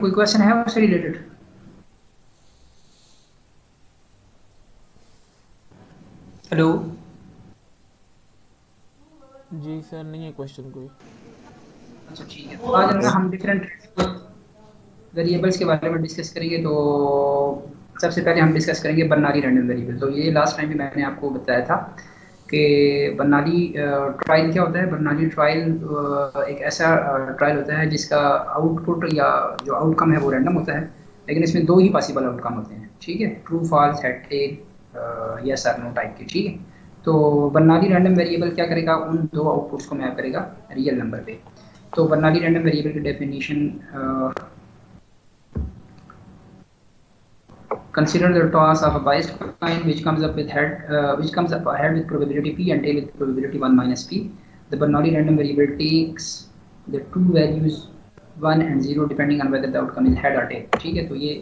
कोई क्वेश्चन है उससे रिलेटेड? हेलो। जी सर, नहीं है क्वेश्चन कोई। अच्छा ठीक है, तो आज ना हम डिफरेंट वेरिएबल्स के बारे में डिस्कस करेंगे। तो सबसे पहले हम डिस्कस करेंगे बर्नौली रैंडम वेरिएबल। तो ये लास्ट टाइम भी मैंने आपको बताया था कि बर्नौली ट्रायल क्या होता है। बर्नौली ट्रायल एक ऐसा ट्रायल होता है जिसका आउटपुट या जो आउटकम है वो रैंडम होता है, लेकिन इसमें दो ही पॉसिबल आउटकम होते हैं। ठीक है, true false head tail yes और नो टाइप के। ठीक है, तो बर्नौली रैंडम वेरिएबल क्या करेगा, उन दो आउटपुट्स को मैप करेगा रियल नंबर पे। तो बर्नौली रैंडम वेरिएबल की definition, consider the toss of a biased coin which comes up with head, which comes up ahead with probability p and tail with probability 1 minus p. The Bernoulli random variable takes the two values 1 and 0 depending on whether the outcome is head or tail. ठीक है, तो ये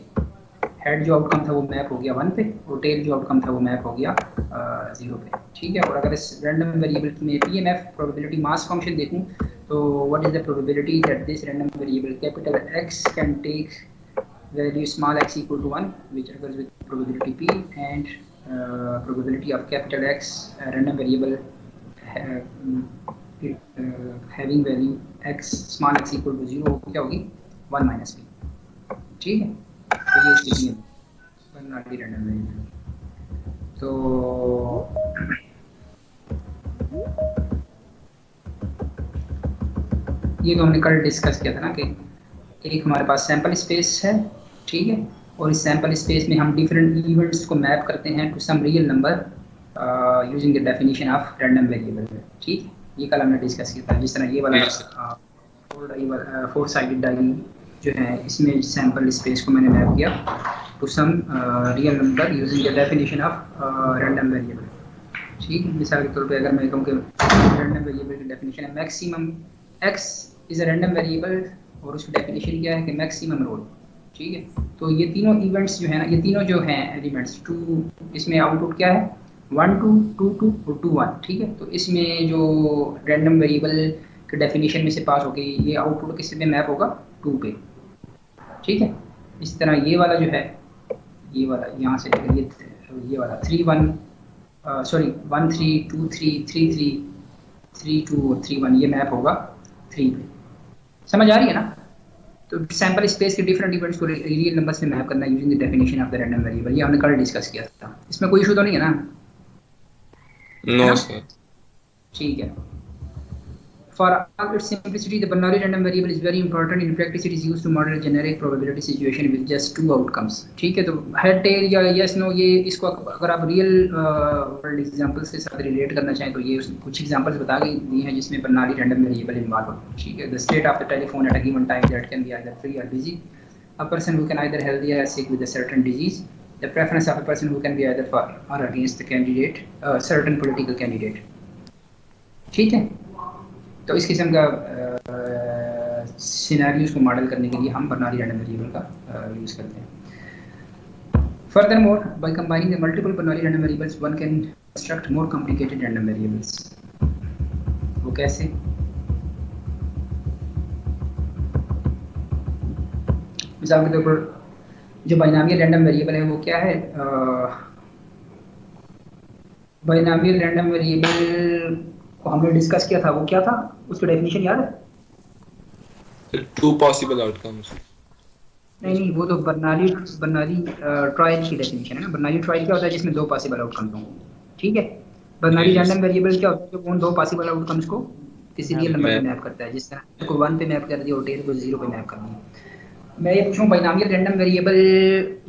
head जो outcome था वो map हो गया 1 पे, और टेल जो आउटकम था वो मैप हो गया 0 पे। ठीक है, और अगर इस रैंडम वेरिएबल में पीएमएफ प्रोबेबिलिटी मास फंक्शन देखूं, तो what is the probability that this random variable capital X can take value small x equal to 1, which occurs with probability p, and probability of capital X random variable having value x small x equal to 0 क्या होगी 1 minus p। ठीक है, तो ये स्थिति है Bernoulli random variable. तो ये तो हमने कल डिस्कस किया था ना कि एक हमारे पास सैंपल स्पेस है। ठीक है, और इस सैंपल स्पेस में हम डिफरेंट इवेंट्स को मैप करते हैं to some real number using the definition of random variable. ठीक है, ये कल हमने डिस्कस किया था। जिस तरह ये वाला फोर साइडेड डायग्राम जो है, इसमें सैंपल स्पेस को मैंने मैप किया to some real number using the definition of random variable. ठीक है, मिसाल के तौर पे अगर मैं कहूँ कि रैंडम वेरिएबल की डेफिनेशन है maximum x is a random variable, और उसकी डेफिनेशन क्या है कि मैक्सिमम रोल। ठीक है, तो ये तीनों इवेंट्स जो है ना, ये तीनों जो हैं एलिमेंट्स टू, इसमें आउटपुट क्या है 1 2 2 2 और 2 1। ठीक है, तो इसमें जो रैंडम वेरिएबल के डेफिनेशन में से पास हो गई, ये आउटपुट किस पे मैप होगा 2 पे। ठीक है, इस तरह ये वाला जो है, ये वाला यहाँ से लेकर ये वाला 3 1, सॉरी 1 3 2 3 3 3 3 2 और 3 1, ये मैप होगा 3 पे। समझ आ रही है ना? तो सैंपल स्पेस के डिफरेंट इवेंट्स को रियल नंबर्स में मैप करना using the definition of the random variable, ये हमने कल डिस्कस किया था। इसमें कोई इशू तो नहीं है ना? है नो ना? सर। ठीक है। For all its simplicity, the Bernoulli random variable is very important. In practice, it is used to model a generic probability situation with just two outcomes. ठीक है, तो हेड टेल या यस नो, ये इसको अगर आप रियल वर्ल्ड एग्जांपल्स के साथ रिलेट करना चाहें तो ये कुछ एग्जांपल्स बता के दिए हैं जिसमें Bernoulli random variable इन्वॉल्व हो। ठीक है, the state of the telephone at a given time that can be either free or busy, a person who can either healthy or sick with a certain disease, the preference of a person who can be either for or against the candidate, certain political candidate। ठीक है, तो इस किस्म का scenarios को model करने के लिए हम बर्नौली रैंडम वेरिएबल का यूज़ करते हैं। Furthermore, by combining the multiple Bernoulli random variables, one can construct more complicated random variables. वो कैसे? मिसाल के तौर पर जो बाइनोमियल रैंडम वेरिएबल है वो क्या है? बाइनोमियल रैंडम वेरिएबल को हमने डिस्कस किया था, वो क्या था? उसकी डेफिनेशन याद है? Two possible outcomes. नहीं नहीं, वो तो बर्नौली बर्नौली ट्रायल की डेफिनेशन है ना। बर्नौली ट्रायल क्या होता है जिसमें दो पॉसिबल आउटकम्स हों। ठीक है, जी बर्नौली जी रैंडम सर। वेरिएबल क्या होता है, जो उन दो पॉसिबल आउटकम्स को किसी रियल नंबर पे मैं मैप करता है। जिस तरह को 1 पे मैप कर दिया और टेल को 0 पे मैप कर दिया। मैं ये पूछूं, बाइनोमियल रैंडम वेरिएबल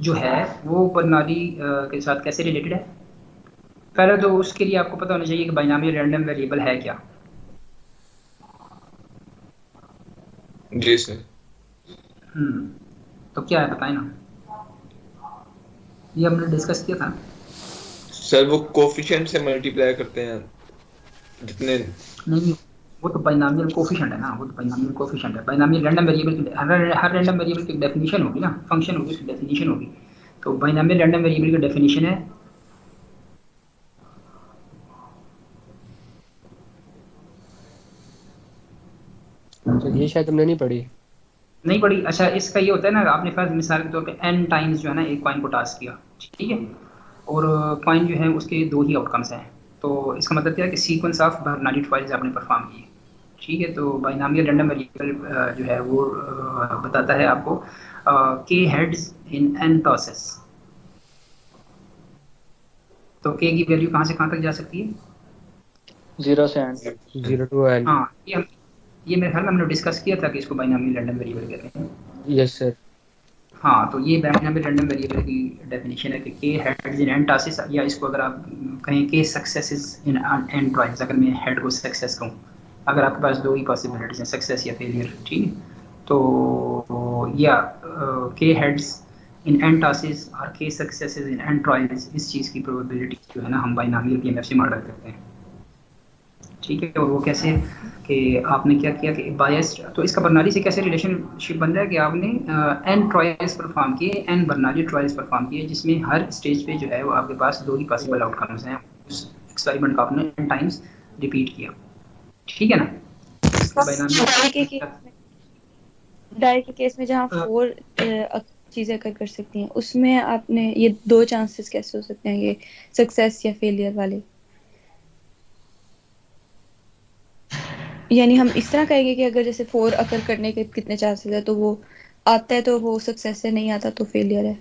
जो है वो बर्नौली के साथ कैसे रिलेटेड है? पहले तो उसके लिए आपको पता होना चाहिए कि बाइनोमियल रैंडम वेरिएबल है क्या। जी सर। तो क्या है बताएं ना, ये हमने डिस्कस किया था। सर वो कोफिशिएंट से मल्टीप्लाई करते हैं जितने। नहीं नहीं, वो तो बाइनोमियल कोफिशिएंट है ना, वो तो बाइनोमियल कोफिशिएंट है। बाइनोमियल रैंडम वेरिएबल की हर रैंडम वेरिएबल की डेफिनेशन होगी ना, फंक्शन होगी, उसकी डेफिनेशन होगी। तो बाइनोमियल रैंडम वेरिएबल की डेफिनेशन है, अच्छा, ये शायद हमने नहीं पढ़ी। नहीं पड़ी। अच्छा, इसका ये होता है ना, आपने फर्ज मिसाल के तौर पे n टाइम्स जो है ना एक कॉइन को टास्क किया, ठीक है, और कॉइन जो है उसके दो ही आउटकम्स हैं, तो इसका मतलब क्या है कि सीक्वेंस ऑफ बर्नौली ट्रायल्स आपने परफॉर्म किए, ठीक है। तो बाइनोमियल रैंडम वेरिएबल जो है वो बताता है आपको के हेड्स इन n प्रोसेस। तो के की वैल्यू कहाँ से कहाँ तक जा सकती है? 0 से एंड। 0 to n। हाँ, ये मेरे ख्याल में हमने डिस्कस किया था कि इसको बाइनोमियल रैंडम वेरिएबल कहते हैं। Yes sir. हाँ, तो ये बाइनोमियल रैंडम वेरिएबल की डेफिनेशन है कि के हेड्स इन एन टास्क, या इसको अगर आप कहें के सक्सेसेस इन एन ट्रायल्स, अगर मैं हेड को सक्सेस कहूँ, अगर आपके पास दो ही पॉसिबिलिटीज हैं, सक्सेस या फेलियर, ठीक है, तो या के हेड्स इन एन टास्क और के सक्सेसेस इन एन ट्रायल्स, इस चीज़ की प्रोबेबिलिटी जो है ना हम बाइनोमियल पीएमएफ से मॉडल करते हैं, ठीक है। और वो कैसे कि आपने क्या किया कि बायस्ड, तो इसका बर्नौली से कैसे रिलेशनशिप बन रहा है कि आपने एन ट्रायल्स परफॉर्म किए, एन बर्नौली ट्रायल्स परफॉर्म किए, जिसमें हर स्टेज पे जो है वो आपके पास दो ही पॉसिबल आउटकम्स हैं, उस एक्सपेरिमेंट को आपने एन टाइम्स रिपीट किया, ठीक है ना। इसका बाइनोमियल डाई के केस में जहाँ 4 चीजें अकर कर सकती हैं, उसमें आपने ये 2 चांसेस कैसे हो सकते हैं, ये सक्सेस या फेलियर वाले? यानी हम इस तरह कहेंगे कि अगर जैसे 4 अकर करने के कितने चांसेस है, तो वो आता है तो वो सक्सेस है, नहीं आता तो फेलियर है।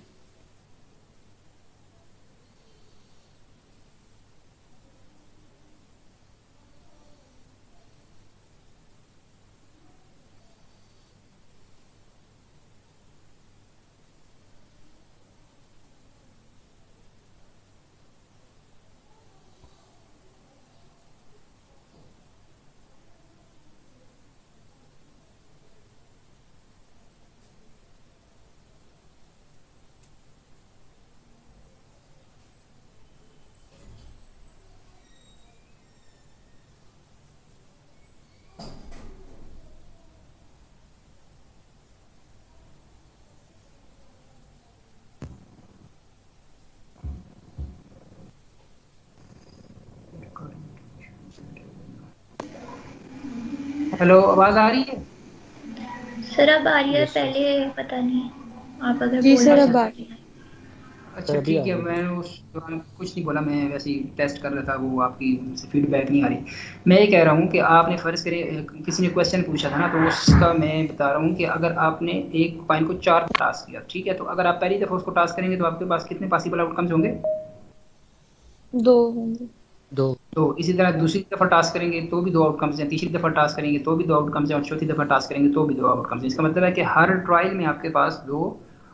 हेलो, आवाज आ रही है? सर अब आ रही है, Yes, sir. पहले पता नहीं, आप अगर जी बोल सर, रहे अब हैं। आ रही है। अच्छा अभी ठीक आ है, रही है। मैं उस दौरान कुछ नहीं बोला, मैं वैसे ही टेस्ट कर रहा था, वो आपकी फीडबैक नहीं आ रही। मैं ये कह रहा हूँ कि आपने फ़र्ज़ करे किसी ने क्वेश्चन पूछा था ना, तो उसका मैं बता रहा हूँ कि अगर आपने एक कॉइन को 4 टास्क किया, ठीक है, तो अगर आप पहली दफ़ा उसको टास्क करेंगे तो आपके पास कितने पॉसिबल आउटकम्स होंगे? 2 होंगे। 2। तो इसी तरह दूसरी दफ़ा टास्क करेंगे तो भी 2 आउटकम्स हैं, तीसरी दफ़ा टास्क करेंगे तो भी 2 आउटकम्स हैं, और चौथी दफ़ा टास्क करेंगे तो भी 2 आउटकम्स हैं। इसका मतलब है कि हर ट्रायल में आपके पास 2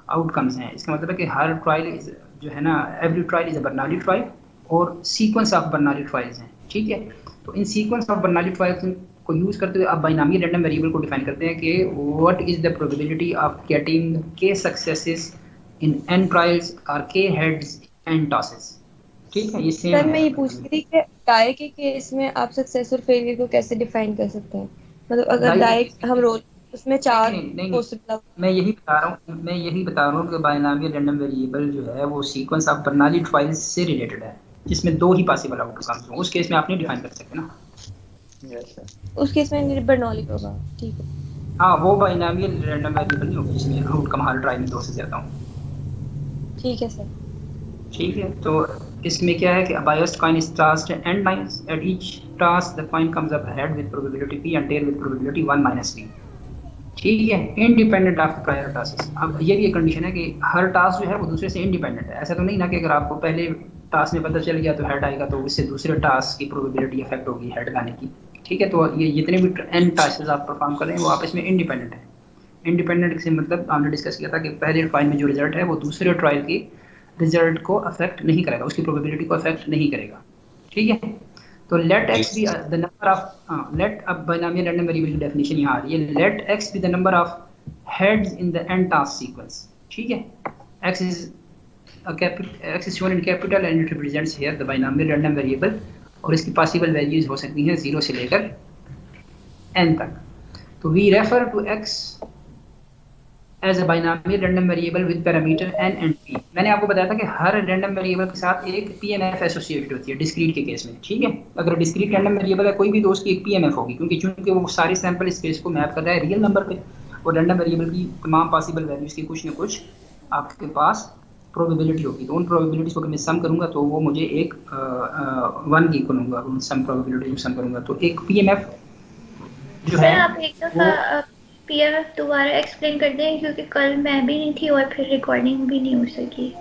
आउटकम्स हैं। इसका मतलब है कि हर ट्रायल जो है ना, every trial is a Bernoulli trial, और सीक्वेंस ऑफ बर्नौली ट्रायल्स हैं, ठीक है। तो इन सीक्वेंस ऑफ बर्नौली ट्रायल्स को यूज़ करते हुए आप बाइनोमियल रैंडम वेरिएबल को डिफाइन करते हैं कि what is the probability of getting के सक्सेसेस इन एन ट्रायल्स और के हेड्स एन टॉसेस, ठीक है, ये सेम सर मैं ये है। पूछ रही थी कि डाई के केस में आप सक्सेस और फेलियर को कैसे डिफाइन कर सकते हैं? मतलब अगर डाई के डाई केस में हम रोल, उसमें 4 नहीं, पॉसिबल। मैं यही बता रहा हूँ कि बाइनोमियल रैंडम वेरिएबल जो है वो सीक्वेंस ऑफ बर्नौली ट्रायल्स से रिलेटेड है, जिसमें 2 ही पॉसिबल आउटकम्स हों, उस केस में आप नहीं डिफाइन कर सकते ना। Yes sir. उस केस में बर्नौली होगा, ठीक है। हाँ, वो बाइनोमियल रैंडम वेरिएबल नहीं होगी जिसमें आउटकम हर ट्रायल में 2 से ज़्यादा हों, ठीक है सर। ठीक है। तो इसमें क्या है कि biased coin is tossed n times, at each toss the coin comes up head with probability p and tail with probability 1 - p, ठीक है, इंडिपेंडेंट ऑफ प्रायर टास्क। अब ये भी एक कंडीशन है कि हर टास्क जो है वो दूसरे से इंडिपेंडेंट है। ऐसा तो नहीं ना कि अगर आपको पहले टास्क में पता चल गया तो हेड आएगा, तो उससे दूसरे टास्क की प्रोबेबिलिटी इफेक्ट होगी हेड आने की, ठीक है। तो ये जितने भी एन टास्क आप परफॉर्म कर रहे हैं वो आपस में इंडिपेंडेंट है। इंडिपेंडेंट से मतलब हमने डिस्कस किया था कि पहले ट्रायल में जो रिजल्ट है वो दूसरे ट्रायल की रिजल्ट को अफेक्ट नहीं करेगा, उसकी प्रोबेबिलिटी को अफेक्ट नहीं करेगा, ठीक है। तो let X be the number of, let, अब बाइनोमियल रैंडम वेरिएबल की डेफिनेशन यहाँ आ रही है, let X be the number of heads in the n task sequence, ठीक है। X is x is shown in capital and it represents here the binomial random variable, और इसकी possible values हो सकती हैं 0 से लेकर n तक। तो we refer to x as a binomial random variable with parameter n and p। मैंने आपको बताया था कि हर रैंडम वेरिएबल के साथ एक pmf एसोसिएटेड होती है डिस्क्रीट के केस में, ठीक है। अगर डिस्क्रीट रैंडम वेरिएबल है कोई भी, तो उसकी एक pmf होगी, क्योंकि वो सारे सैंपल स्पेस को मैप कर रहा है रियल नंबर पे। और रैंडम वेरिएबल की तमाम पॉसिबल वैल्यूज की कुछ ना कुछ आपके पास प्रोबेबिलिटी होगी। तो उन प्रोबेबिलिटीज को मैं सम करूंगा तो वो मुझे एक 1 की इक्वल होगा। उन सम प्रोबेबिलिटी को सम करूंगा तो एक पीएमएफ जो है सर आप एक वो दफ़ा पीएमएफ दोबारा एक्सप्लेन कर दें, क्योंकि कल मैं भी नहीं थी और फिर रिकॉर्डिंग भी नहीं हो सकी।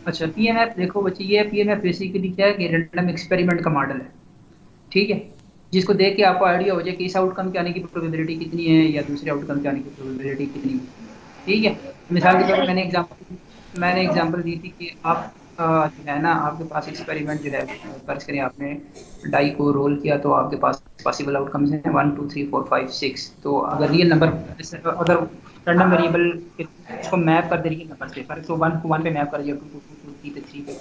अच्छा पीएमएफ देखो बच्चे, ये पीएमएफ बेसिकली क्या है कि रैंडम एक्सपेरिमेंट का मॉडल है, ठीक है, जिसको देख के आपको आइडिया हो जाए कि इस आउटकम के आने की प्रोबेबिलिटी कितनी है या दूसरे आउटकम के आने की प्रोबेबिलिटी कितनी है, ठीक है। मिसाल के तौर पर मैंने एग्जांपल दी थी कि आप जो है ना आपके पास एक्सपेरिमेंट जो है फर्ज करें आपने डाई को रोल किया तो आपके पास पॉसिबल आउटकम्स हैं 1 2 3 4 5 6। तो अगर रियल नंबर अगर रैंडम वेरिएबल इसको मैप कर दे रियल नंबर से, फर्ज तो 1 को 1 पे मैप कर दिया, 2 को 2 को 3 पे 3 पे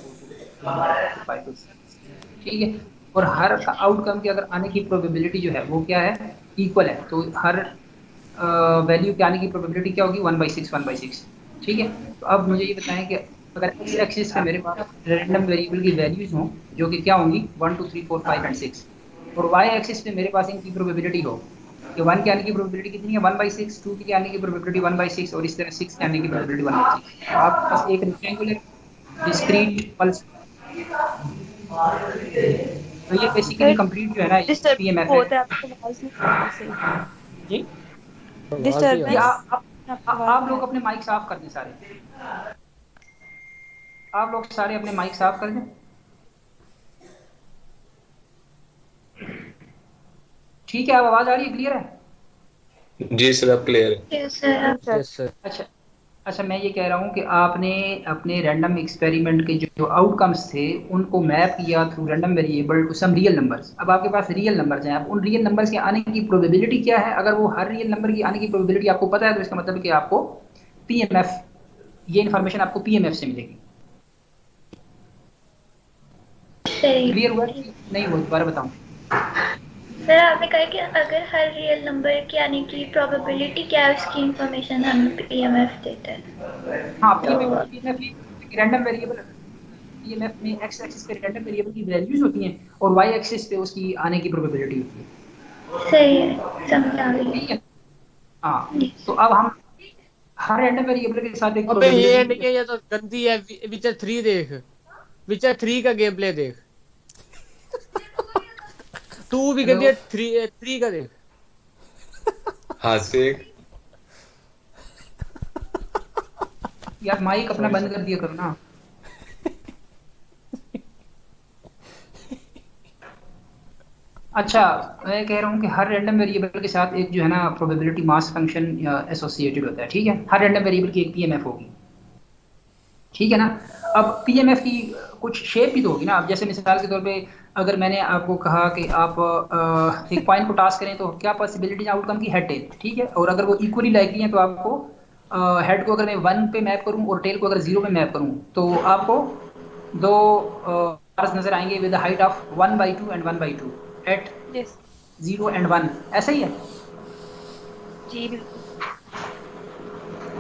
4 पे 5 पे 6, ठीक है। और हर आउटकम के अगर आने की प्रोबेबिलिटी जो है वो क्या है, इक्वल है। तो हर वैल्यू के आने की प्रोबेबिलिटी क्या होगी 1/6 1/6, ठीक है। तो अब मुझे ये बताएं कि अगर एक्स एक्सिस पे मेरे पास रैंडम वेरिएबल की वैल्यूज हों जो कि क्या होंगी 1 2 3 4 5 एंड 6, और वाई एक्सिस पे मेरे पास इनकी प्रोबेबिलिटी हो कि 1 के आने की प्रोबेबिलिटी कितनी है 1/6, 2 के आने की प्रोबेबिलिटी 1/6 और इस तरह 6 के आने की प्रोबेबिलिटी 1/6। आपके पास एक रेक्टेंगुलर डिस्क्रीट पल्स, तो ये बेसिकली सर कंप्लीट जो है ना डिस्टर्ब पीएमएफ है बहुत है, आपकी आवाज नहीं आ रही सही। जी। ये डिस्टर्बेंस आपकी आवाज आप नहीं आ लोग रही। अपने माइक साफ कर दें सारे, आप लोग सारे अपने माइक साफ कर दें। ठीक है, अब आवाज आ रही है, क्लियर है? जी सर अब क्लियर है। Yes sir. Yes sir. अच्छा अच्छा, मैं ये कह रहा हूँ कि आपने अपने रैंडम एक्सपेरिमेंट के जो आउटकम्स थे उनको मैप किया through random variable to some real numbers. अब आपके पास रियल नंबर्स हैं, अब उन रियल नंबर्स के आने की प्रोबेबिलिटी क्या है। अगर वो हर रियल नंबर की आने की प्रोबेबिलिटी आपको पता है तो इसका मतलब है कि आपको पीएमएफ, ये इन्फॉर्मेशन आपको पीएमएफ से मिलेगी। सही। क्लियर हुआ कि नहीं हुआ, दोबारा बताऊँ? सर आपने कहा कि अगर हर रियल नंबर के आने की प्रोबेबिलिटी क्या है उसकी इंफॉर्मेशन हमें पीएमएफ देता है। हाँ, तो पीएमएफ रैंडम वेरिएबल, पीएमएफ में एक्स एक्सिस पे रैंडम वेरिएबल की वैल्यूज होती हैं और वाई एक्सिस पे उसकी आने की प्रोबेबिलिटी होती है, सही है, समझ आ गई। ठीक है। हाँ, तो अब हम हर रैंडम वेरिएबल के साथ एक अबे ये नहीं प्रोबेबिलिटी, है, ये तो गंदी है। विचर 3 देख, विचर 3 का गेम प्ले देख। 2 भी गंदी है, 3 का देख। हाँ से यार माइक अपना बंद कर दिया करो ना। अच्छा, मैं कह रहा हूँ कि हर रैंडम वेरिएबल के साथ एक जो है ना प्रोबेबिलिटी मास फंक्शन एसोसिएटेड होता है, ठीक है। हर रैंडम वेरिएबल की एक पीएमएफ होगी, ठीक है ना। अब पीएमएफ की कुछ शेप भी तो होगी ना। अब जैसे मिसाल के तौर पे अगर मैंने आपको कहा कि आप एक पॉइंट को टास्क करें तो क्या पॉसिबिलिटी आउटकम की हेड टेल, ठीक है। और अगर वो इक्वली लाइकली है तो आपको हेड को अगर मैं 1 पे मैप करूं और टेल को अगर 0 पे मैप करूं तो आपको दो बार्स नजर आएंगे with height of 1/2 and 1/2 at yes 0 and 1, ऐसा ही है, जी बिल्कुल।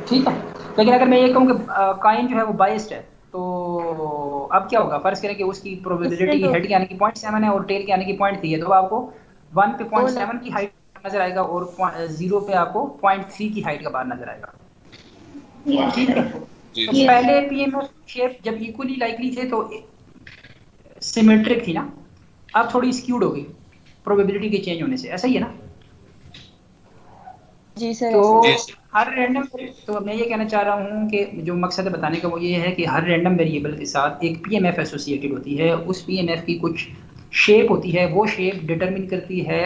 ठीक है। लेकिन अगर मैं ये कहूँ कि कॉइन जो है वो बाइस्ड है तो अब क्या होगा, फर्ज करें कि उसकी प्रोबेबिलिटी डिफरेंट हो हेड के आने की 0.7 है और टेल के आने की 0.3 है, तो आपको 1 पे दो 0.7 की हाइट नजर आएगा और 0 पे आपको 0.3 की हाइट का बार नजर आएगा, यस ठीक है। सर। जी तो Yes. पहले पीएमएफ शेप जब इक्वली लाइकली थे तो सिमेट्रिक थी ना, अब थोड़ी स्क्यूड हो गई प्रोबेबिलिटी के चेंज होने से, ऐसा ही है ना। जी सर तो ऐसे ही। जी सर। हर रैंडम, तो मैं ये कहना चाह रहा हूँ कि जो मकसद है बताने का वो ये है कि हर रैंडम वेरिएबल के साथ एक पीएमएफ एसोसिएटेड होती है। उस पीएमएफ की कुछ शेप होती है, वो शेप डिटरमिन करती है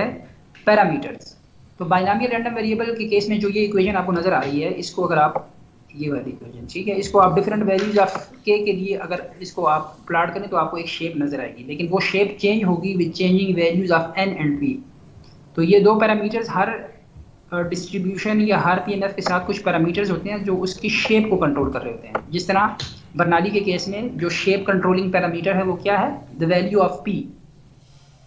पैरामीटर्स। तो बाइनोमियल रैंडम वेरिएबल के केस में जो ये इक्वेशन आपको नजर आ रही है, इसको अगर आप, ये वाली इक्वेशन, ठीक है, इसको आप डिफरेंट वैल्यूज ऑफ के लिए अगर इसको आप प्लॉट करें तो आपको एक शेप नजर आएगी, लेकिन वो शेप चेंज होगी with changing values of n and p. तो ये दो पैरामीटर्स हर डिस्ट्रीब्यूशन या हर पीएमएफ के साथ कुछ पैरामीटर्स होते हैं जो उसकी शेप को कंट्रोल कर रहे होते हैं। जिस तरह बर्नौली के केस में जो शेप कंट्रोलिंग पैरामीटर है वो क्या है, the value of P.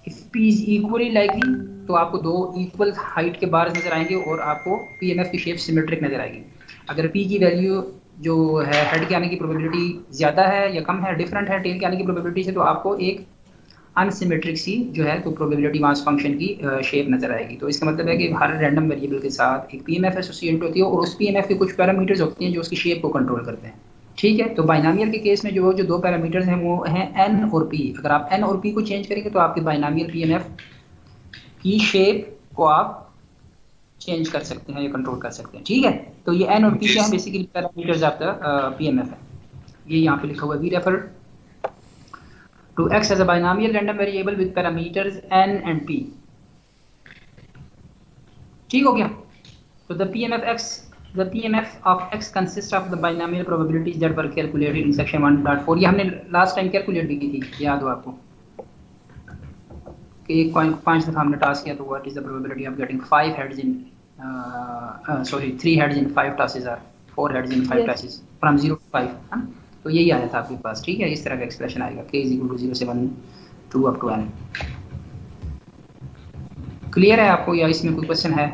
If P is equally likely तो आपको दो इक्वल हाइट के बार्स नजर आएंगे और आपको पीएमएफ की शेप सिमेट्रिक नजर आएगी। अगर पी की वैल्यू जो है हेड के आने की प्रोबेबिलिटी ज़्यादा है या कम है, डिफरेंट है टेल के आने की प्रोबेबिलिटी से, तो आपको एक अनसिमेट्रिक सी जो है तो प्रोबेबिलिटी मास फंक्शन की शेप नजर आएगी। तो इसका मतलब है कि हर रैंडम वेरिएबल के साथ एक पीएमएफ एसोसिएट होती है और उस पीएमएफ के कुछ पैरामीटर्स होते हैं जो उसकी शेप को कंट्रोल करते हैं। ठीक है, तो बाइनोमियल के केस में जो दो पैरामीटर्स हैं वो हैं एन और पी। अगर आप एन और पी को चेंज करेंगे तो आपके बाइनोमियल पीएमएफ की शेप को आप चेंज कर सकते हैं या कंट्रोल कर सकते हैं। ठीक है, तो ये एन और पी क्या है, basically parameters of the PMF है। ये यहाँ पे लिखा हुआ है, we refer to x as a binomial random variable with parameters n and p। ठीक हो गया, तो the PMF of x consists of the binomial probabilities that were calculated in section 1.4। ये हमने लास्ट टाइम कैलकुलेट भी की थी, याद हो आपको कि 1.5 दफा हमने टास्क किया। तो what is the probability of getting 3 heads in 5 tosses or 4 heads in 5 tosses from 0 to 5, हाँ? तो यही आया था आपके पास। ठीक है, इस तरह का एक्सप्रेशन आएगा k = 0 से 1 2 up to n। क्लियर है आपको या इसमें कोई क्वेश्चन है?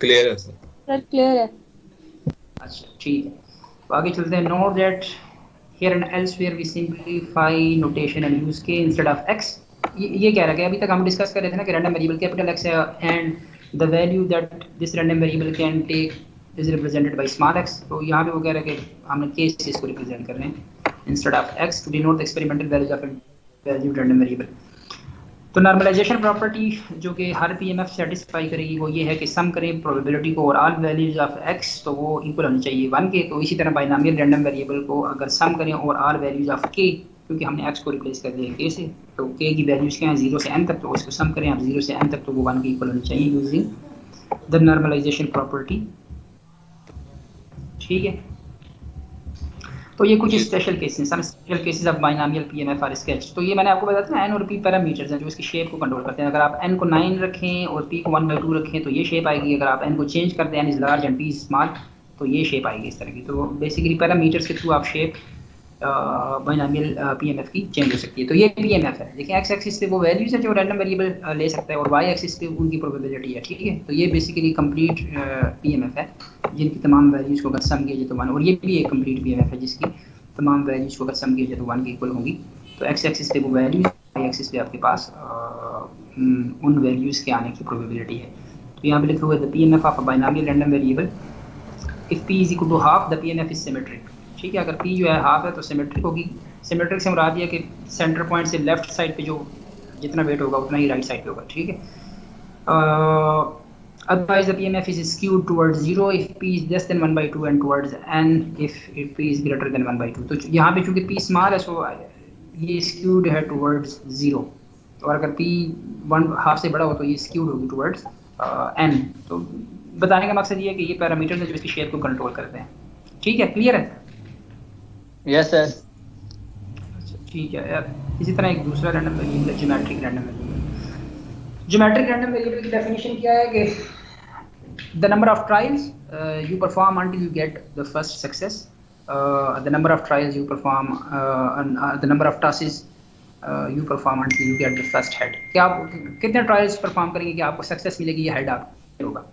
क्लियर है सर। सर क्लियर है। अच्छा ठीक है, तो आगे चलते हैं। Note that here and elsewhere we simplify notation and use k instead of x। ये कह रहा है कि अभी तक हम डिस्कस कर रहे थे ना कि रैंडम वेरिएबल कैपिटल X है and the value that this random variable can take is represented by small x। तो यहाँ पे वो कह रहा है कि हमने केसेस को रिप्रेजेंट कर रहे हैं instead of x to denote the experimental values of value random variable. तो नॉर्मलाइजेशन प्रॉपर्टी जो कि हर पीएमएफ सेटिस्फाई करेगी वो ये है कि सम करें प्रोबेबिलिटी को और ऑल वैल्यूज ऑफ x तो वो इक्वल होनी चाहिए 1 के। तो इसी तरह बाइनोमियल रैंडम वेरिएबल को अगर सम करें और ऑल वैल्यूज ऑफ k, क्योंकि हमने x को रिप्लेस कर दिया k से, तो k की वैल्यूज क्या हैं 0 से n तक, तो उसको सम करें आप 0 से n तक तो वो 1 के इक्वल होनी चाहिए यूजिंग द नॉर्मलाइजेशन प्रॉपर्टी। ठीक है, तो ये कुछ special cases, some special cases of binomial PMF are sketch. तो ये मैंने आपको बताया था ना, एन और पी पैरामीटर्स हैं जो इसकी शेप को कंट्रोल करते हैं। अगर आप एन को 9 रखें और पी को 1/2 रखें तो ये शेप आएगी। अगर आप एन को चेंज कर दें, n is large and p is small, तो ये शेप आएगी इस तरह की। तो बेसिकली पैरामीटर्स के थ्रू आप शेप बाइनोमियल पीएमएफ की चेंज हो सकती है। तो ये पीएमएफ है। देखिए एक्स एक्सिस पे वो वैल्यूज है जो रैंडम वेरिएबल ले सकता है और वाई एक्सिस पे उनकी प्रोबेबिलिटी है। ठीक है, तो ये बेसिकली कंप्लीट पीएमएफ है जिनकी तमाम वैल्यूज को अगर सम किया जाए तो 1, और ये भी एक कंप्लीट पीएमएफ है जिसकी तमाम वैल्यूज को अगर सम किया जाए तो 1 के इक्वल होंगी। तो एक्स एक्सिस पे वो वैल्यूज, वाई एक्सिस पे आपके पास उन वैल्यूज के आने की प्रोबेबिलिटी है। तो यहाँ पे लिखा हुआ है the PMF of a binomial random variable if p is equal to half the PMF is symmetric. ठीक है, अगर p जो है हाफ है तो सिमेट्रिक होगी। सिमेट्रिक से मुराद ये कि सेंटर पॉइंट से लेफ्ट साइड पे जो जितना वेट होगा उतना ही राइट साइड पे होगा। ठीक है, otherwise the PMF is skewed towards 0 if p is less than 1/2 and towards n if p is greater than 1/2। तो यहाँ पे चूंकि p स्मॉल है सो ये skewed है towards 0, और अगर p 1/2 से बड़ा हो तो ये skewed होगी towards n। तो बताने का मकसद ये है कि ये पैरामीटर्स हैं जो इसकी शेप को कंट्रोल करते हैं। ठीक है, क्लियर है? Yes sir. अच्छा ठीक है यार। इसी तरह एक दूसरा रैंडम वेरिएबल है geometric random variable. Geometric random variable की डेफिनेशन क्या है कि the number of trials you perform until you get the first success, the number of trials you perform, the number of task you perform until you get the first head. कि आप कितने trials perform करेंगे कि आपको success मिलेगी या head आपको होगा।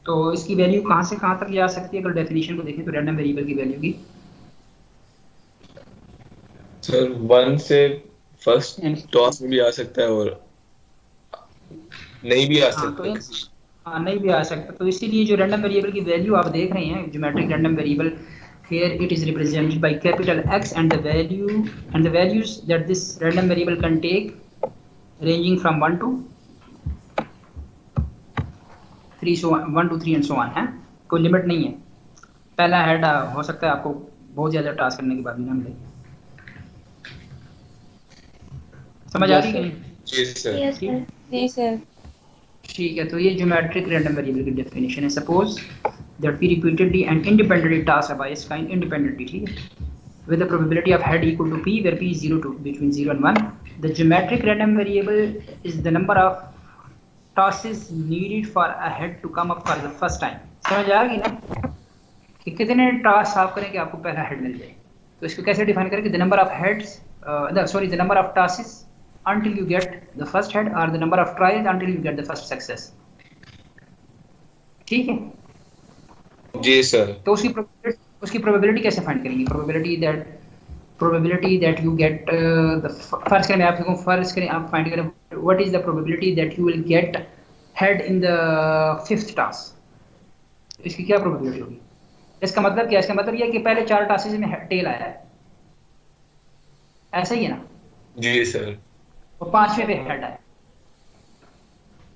तो इसकी वैल्यू कहाँ से कहाँ तक जा सकती है? अगर डेफिनेशन को देखें तो रैंडम वेरिएबल की वैल्यू की सर 1 से फर्स्ट टॉस में भी आ सकता है और नहीं भी आ सकता। नहीं भी आ सकता। तो इसीलिए जो रैंडम वेरिएबल की वैल्यू आप देख रहे हैं geometric random variable, here it is represented by capital X and the values that this random variable can take ranging from 1 to 3 so 1 to 3 and so on है। कोई लिमिट नहीं है। पहला हेड हो सकता है आपको बहुत ज़्यादा टास्क करने के बाद भी ना मिले। समझ आ रही है? जी सर। Yes sir. जी सर। ठीक है, तो ये ज्योमेट्रिक रैंडम वेरिएबल की डेफिनेशन है। Suppose that we repeatedly and independently toss by its kind independently, ठीक है, with the probability of head equal to p where p is 0 to between 0 and 1, the geometric random variable is the number of tosses needed for a head to come up for the first time। समझ आ गई ना कि कितने task आप करें कि आपको पहला हेड मिल जाए। तो इसको कैसे डिफाइन करें कि the number of heads the number of tosses until you get the first head or the number of trials until you get the first success। ठीक है जी सर। तो उसकी प्रोबेबिलिटी कैसे फाइंड करेंगे? Probability that probability that you get फर्ज करें मैं आपसे कहूँ, फर्ज करें आप फाइंड करें what is the probability that you will get head in the 5th task, इसकी क्या probability होगी? इसका मतलब क्या है? इसका मतलब ये है कि पहले 4 टास्क में टेल आया है, ऐसा ही है ना? जी सर। और 5वें पे हेड आया,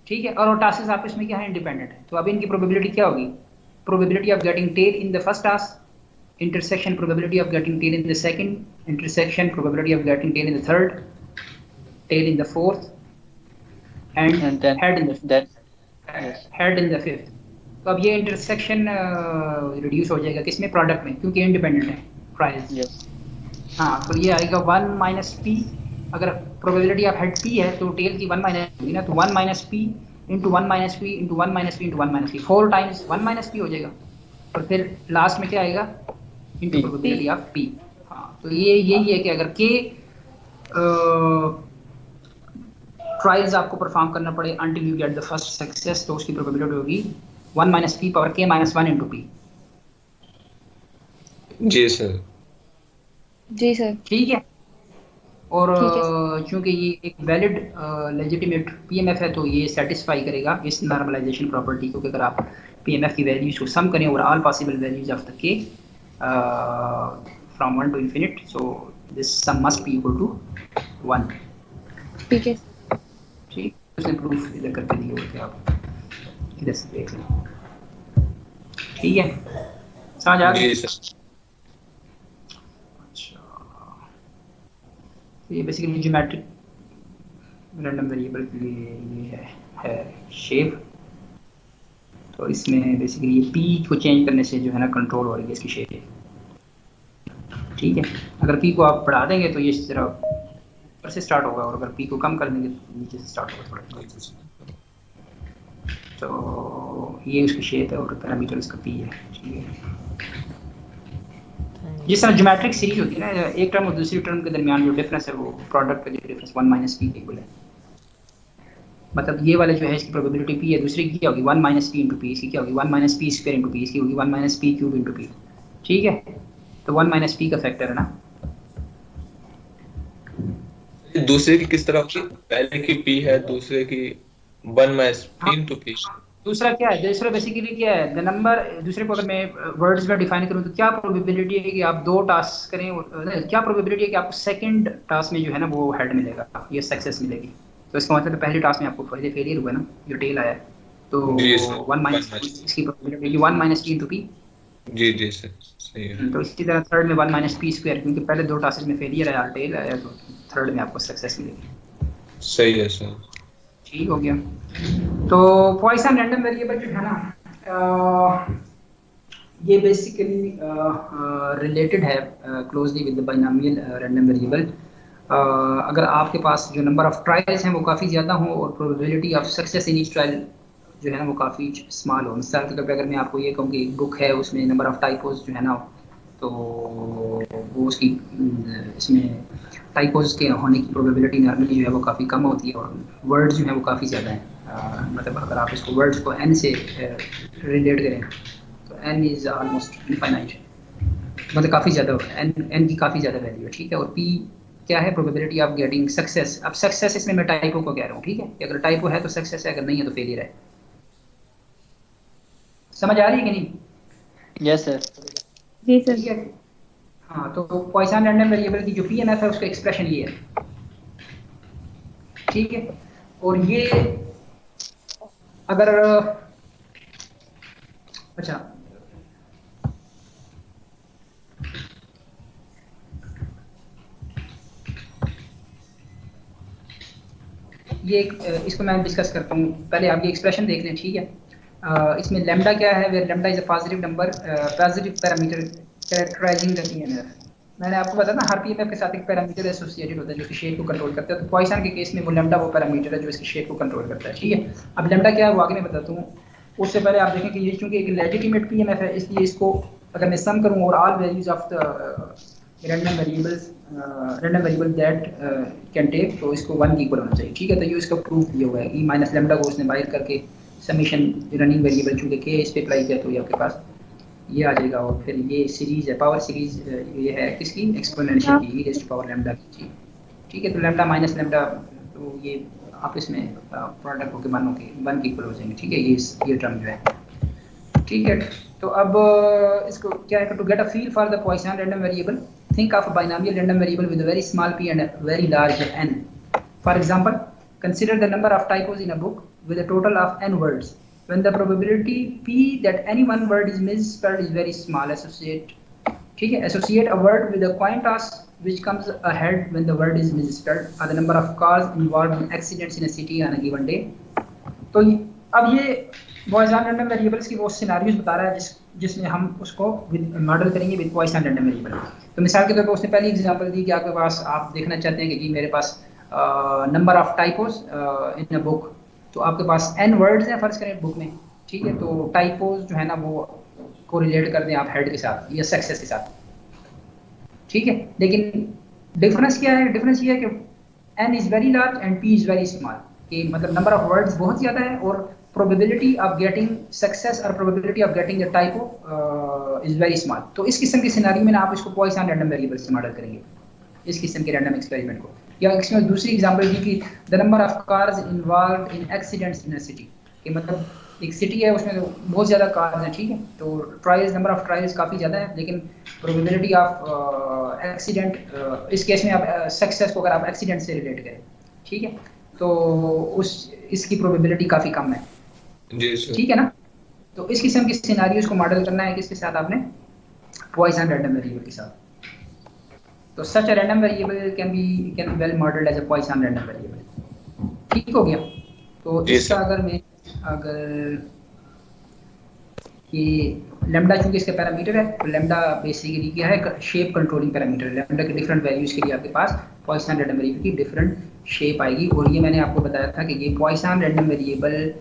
ठीक है, और टास्क आपस में क्या है? इंडिपेंडेंट है। तो अब इनकी प्रोबेबिलिटी क्या होगी? Probability of getting tail in the first task, intersection probability of getting tail in the second, intersection probability of getting tail in the third, tail in the fourth, and then head in the yes. head in the fifth. तो अब ये intersection reduce हो जाएगा किसमें? Product में, क्योंकि independent है price. Yes. हाँ, तो ये आएगा 1 माइनस पी। अगर प्रोबेबिलिटी ऑफ हेड पी है तो टेल की 1 माइनस होगी ना, तो 1 minus P into 1 minus P into 1 minus P into 1 minus P, 4 times 1 minus P हो जाएगा, और फिर लास्ट में क्या आएगा? Into probability of P. हाँ, तो ये यही है कि अगर के ट्रायल्स आपको परफॉर्म करना पड़े until you get the first success, तो उसकी प्रोबेबिलिटी होगी 1 माइनस पी पावर के माइनस 1 इंटू पी। जी सर। जी सर। ठीक है, और ठीक है। चूंकि ये एक वैलिड लेजिटिमेट पीएमएफ है तो ये सेटिस्फाई करेगा इस नॉर्मलाइजेशन प्रॉपर्टी को, कि अगर आप पीएमएफ की वैल्यूज को सम करें और all possible values of the K from 1 to infinite, so this sum must be equal to 1। ठीक है। ठीक, उसने प्रूफ इधर करके दिए हुए थे, आप इधर से देख लें। ठीक है, समझ आ गई? जी सर। ये बेसिकली ज्योमेट्रिक रैंडम वेरिएबल के लिए ये है शेप। तो इसमें बेसिकली ये पी को चेंज करने से जो है ना कंट्रोल हो रही है इसकी शेप। ठीक है, अगर पी को आप बढ़ा देंगे तो ये इस तरह ऊपर से स्टार्ट होगा, और अगर पी को कम कर देंगे तो नीचे से स्टार्ट होगा थोड़ा। तो ये उसकी शेप है और पैरामीटर इसका पी है। ठीक है, जिस तरह ज्योमेट्रिक सीरीज होती है ना, एक टर्म और दूसरी टर्म के दरमियान जो डिफरेंस है वो प्रोडक्ट का जो डिफरेंस 1 माइनस पी इक्वल है। मतलब ये वाले जो है इसकी प्रोबेबिलिटी पी है, दूसरी की क्या होगी? 1 माइनस पी इंटू पी। इसकी क्या होगी? 1 minus P square into P. इसकी होगी 1 minus P cube into P. ठीक है, तो 1 माइनस पी का फैक्टर है ना। दूसरे की किस तरह होगी? पहले की पी है, दूसरे की 1 माइनस पी इंटू पी। दूसरा क्या है? दूसरा बेसिकली क्या है? The number. दूसरे को अगर मैं वर्ड्स में डिफाइन करूं तो क्या प्रोबेबिलिटी है कि आप 2 टास्क करें, क्या प्रोबेबिलिटी है कि आपको सेकंड टास्क में जो है ना वो हेड मिलेगा, ये सक्सेस मिलेगी। तो इसका मतलब पहले टास्क में आपको फेलियर हुआ ना, जो टेल आया, तो 1 माइनस इसकी probability 1 minus T into P. जी जी सर, सही है। तो इसी तरह थर्ड में 1 माइनस पी स्क्वायर, क्योंकि पहले 2 टास्क में फेलियर आया, टेल आया, तो थर्ड में आपको सक्सेस मिलेगी। सही है सर। ठीक हो गया। तो पॉइसन रैंडम वेरिएबल जो है ना, ये बेसिकली रिलेटेड है closely with the binomial random variable. अगर आपके पास जो नंबर ऑफ ट्रायल्स हैं वो काफ़ी ज़्यादा हो और probability of success in each trial जो है ना वो काफ़ी स्मॉल हो। मिसाल के तौर पर अगर मैं आपको ये कहूँ कि एक बुक है, उसमें नंबर ऑफ टाइपोज जो है ना, तो वो उसकी इसमें टाइपोज के होने की प्रोबेबिलिटी नॉर्मली जो है वो काफ़ी कम होती है, और वर्ड्स जो है वो काफ़ी ज़्यादा हैं। मतलब अगर आप इसको वर्ड्स को एन से रिलेट करें तो एन इज़ ऑलमोस्ट इनफाइनाइट, मतलब काफ़ी ज़्यादा एन की काफ़ी ज़्यादा वैल्यू है। ठीक है, और पी क्या है? Probability of getting success. अब सक्सेस इसमें मैं टाइपो को कह रहा हूँ। ठीक है, कि अगर टाइपो है तो सक्सेस है, अगर नहीं है तो फेलियर है। समझ आ रही है कि नहीं? Yes sir. जी सर। ठीक है, हाँ। तो पॉइसन रैंडम वेरिएबल की जो पीएमएफ है उसका एक्सप्रेशन ये है। ठीक है, और ये अगर अच्छा ये इसको मैं डिस्कस करता हूँ। पहले आप ये एक्सप्रेशन देख लें। ठीक है, इसमें लैम्डा क्या है? Where lambda is a positive number, positive parameter characterising the PMF. मैंने आपको बताया ना, हर पीएमएफ के साथ एक पैरामीटर एसोसिएटेड होता है जो इसकी शेप को कंट्रोल करता है। तो पॉइसन के केस में वो लैम्डा वो पैरामीटर है जो इसकी शेप को कंट्रोल करता है। ठीक है, अब लैम्डा क्या है वो आगे मैं बताता हूँ। उससे पहले आप देखें कि ये चूंकि एक लेजिटिमेट पीएमएफ है, इसलिए इसको अगर मैं सम करूँ और all values of the random variable that can take, तो इसको 1 की इक्वल होना चाहिए। ठीक है, तो ये इसका प्रूफ दिया हुआ है। ई माइनस लैम्डा को उसने बाहर करके समीशन रनिंग वेरिएबल चूंकि के इस पे अप्लाई किया, तो ये आपके पास ये आ जाएगा, और फिर ये सीरीज है, पावर सीरीज ये है किसकी, एक्सपोनेंशियल की, e raise to power lambda की। ठीक है, तो लैम्डा माइनस लैम्डा, तो ये आपस में प्रोडक्ट होकर 1 के इक्वल हो जाएंगे। ठीक है, ये टर्म जो है। ठीक है, तो अब इसको क्या है, to get a feel for the Poisson random variable, think of a binomial random variable with a very small p and a very large n. For example, consider the number of typos in a book with a total of n words. When the probability p that any one word is misspelled is very small, associate a word with a coin toss which comes ahead when the word is misspelled, or the number of cars involved in accidents in a city on a given day. तो अब ये Poisson random variables की वो scenarios बता रहा है जिसमें हम उसको मॉडल करेंगे विद पॉइसन रैंडम वेरिएबल। तो मिसाल के तौर पर उसने पहली एग्जांपल दी कि आपके पास, आप देखना चाहते हैं कि जी मेरे पास number of typos in a book, तो आपके पास n वर्ड्स हैं फर्ज करें बुक में। ठीक है, तो टाइपोज जो है ना वो को रिलेट कर दें आप हेड के साथ या सक्सेस के साथ। ठीक है, लेकिन डिफरेंस क्या है, डिफरेंस ये है कि n is very large and p is very small, कि मतलब नंबर ऑफ वर्ड्स बहुत ज़्यादा है और probability of getting success or probability of getting a typo is very small. तो इस किस्म के सिनेरियो में ना आप इसको पॉइसन रैंडम वेरिएबल से मॉडल करेंगे, इस किस्म के रैंडम एक्सपेरिमेंट को। या इसमें दूसरी एग्जांपल दी कि the number of cars involved in accidents in a city, कि मतलब एक सिटी है उसमें बहुत ज़्यादा कार्स हैं। ठीक है, तो ट्रायल्स, नंबर ऑफ ट्रायल्स काफ़ी ज़्यादा है, लेकिन प्रोबेबिलिटी ऑफ एक्सीडेंट, इस केस में आप सक्सेस को अगर आप एक्सीडेंट से रिलेट करें, ठीक है, तो इसकी प्रोबेबिलिटी काफ़ी कम है। ठीक है ना, तो इस किस्म के सिनेरियोज को मॉडल करना है किसके साथ, आपने पॉइसन रैंडम वेरिएबल के साथ। तो such a random variable can be well modelled as a Poisson random variable. ठीक हो गया, तो इसका अगर ये लैम्डा चूंकि इसका पैरामीटर है, तो लैम्डा बेसिकली क्या है, शेप कंट्रोलिंग पैरामीटर है। लैम्डा के डिफरेंट वैल्यूज के लिए आपके पास पॉइसन रैंडम वेरिएबल की डिफरेंट शेप आएगी, और ये मैंने आपको बताया था कि ये Poisson random variable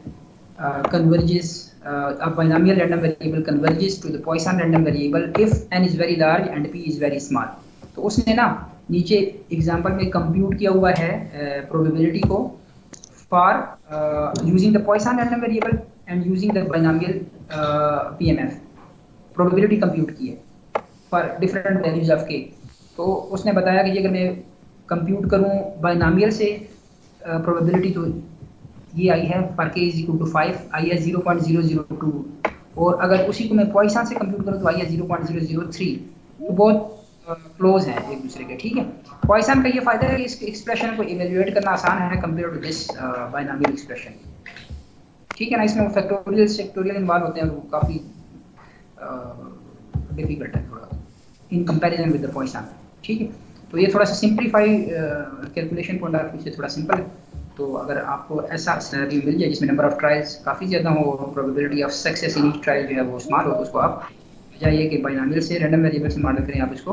converges, a binomial random variable converges to the Poisson random variable if n is very large and p is very small. तो उसने ना नीचे एग्जांपल में कंप्यूट किया हुआ है प्रोबेबिलिटी को for using the Poisson random variable and using the binomial PMF, probability compute की है for different values of k। तो उसने बताया कि अगर मैं कंप्यूट करूं बाइनोमियल से प्रोबेबिलिटी, तो ये आई है पर k इज इक्वल टू 5, आई है 0.002, और अगर उसी को मैं पॉइसन से कंप्यूट करूँ तो आई है 0.003। तो बहुत क्लोज हैं एक दूसरे के। ठीक है, पॉइसन का ये फायदा है कि इस एक्सप्रेशन को इवेल्युएट करना आसान है compare to this binomial expression. ठीक है ना, इसमें फैक्टोरियल सेक्टोरियल इन्वॉल्व होते हैं, वो काफ़ी डिफिकल्ट है थोड़ा in comparison with the Poisson. ठीक है, तो ये थोड़ा सा simplify calculation point of view से थोड़ा सिंपल है। तो अगर आपको ऐसा सिनेरियो मिल जाए जिसमें नंबर ऑफ ट्रायल्स काफ़ी ज़्यादा हो, probability of success in each trial जो है वो स्मॉल हो, तो उसको आप जाइए कि बाइनोमियल से रैंडम वेरिएबल से मॉडल करें, आप इसको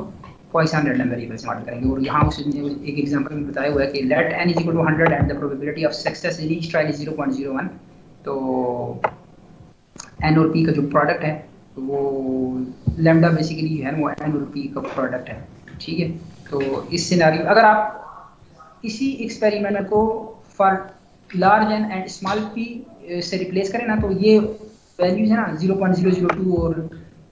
पॉइसन रैंडम वेरिएबल से मॉडल करेंगे। और यहाँ उसने एक एग्जांपल में बताया हुआ है कि let n is equal to 100 and the probability of success in each trial is 0.01। तो n और p का जो प्रोडक्ट है वो लैम्डा बेसिकली है वो n और p का प्रोडक्ट है। ठीक है, तो इस सिनेरियो अगर आप इसी एक्सपेरिमेंट को for large n and small p से रिप्लेस करें ना, तो ये वैल्यूज है ना 0.002 और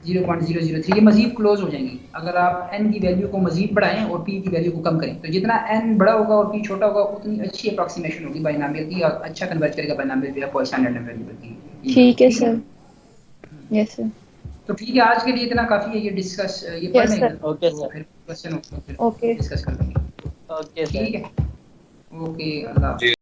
0.003 ये मजीद क्लोज हो जाएंगी। अगर आप n की वैल्यू को मजीद बढ़ाएं और p की वैल्यू को कम करें, तो जितना n बड़ा होगा और p छोटा होगा उतनी अच्छी अप्रॉक्सीमेशन होगी बाइनोमियल की, और अच्छा कन्वर्ज करेगा बाइनोमियल जो है पॉइसन रैंडम वेरिएबल की। ठीक है सर, यस सर। तो ठीक है, आज के लिए इतना काफी है, ये डिस्कस ये Yes, पढ़ने sir. का, Okay, sir. फिर क्वेश्चन Okay. डिस्कस कर लेंगे। Okay, sir. ठीक है, ओके, अल्लाह।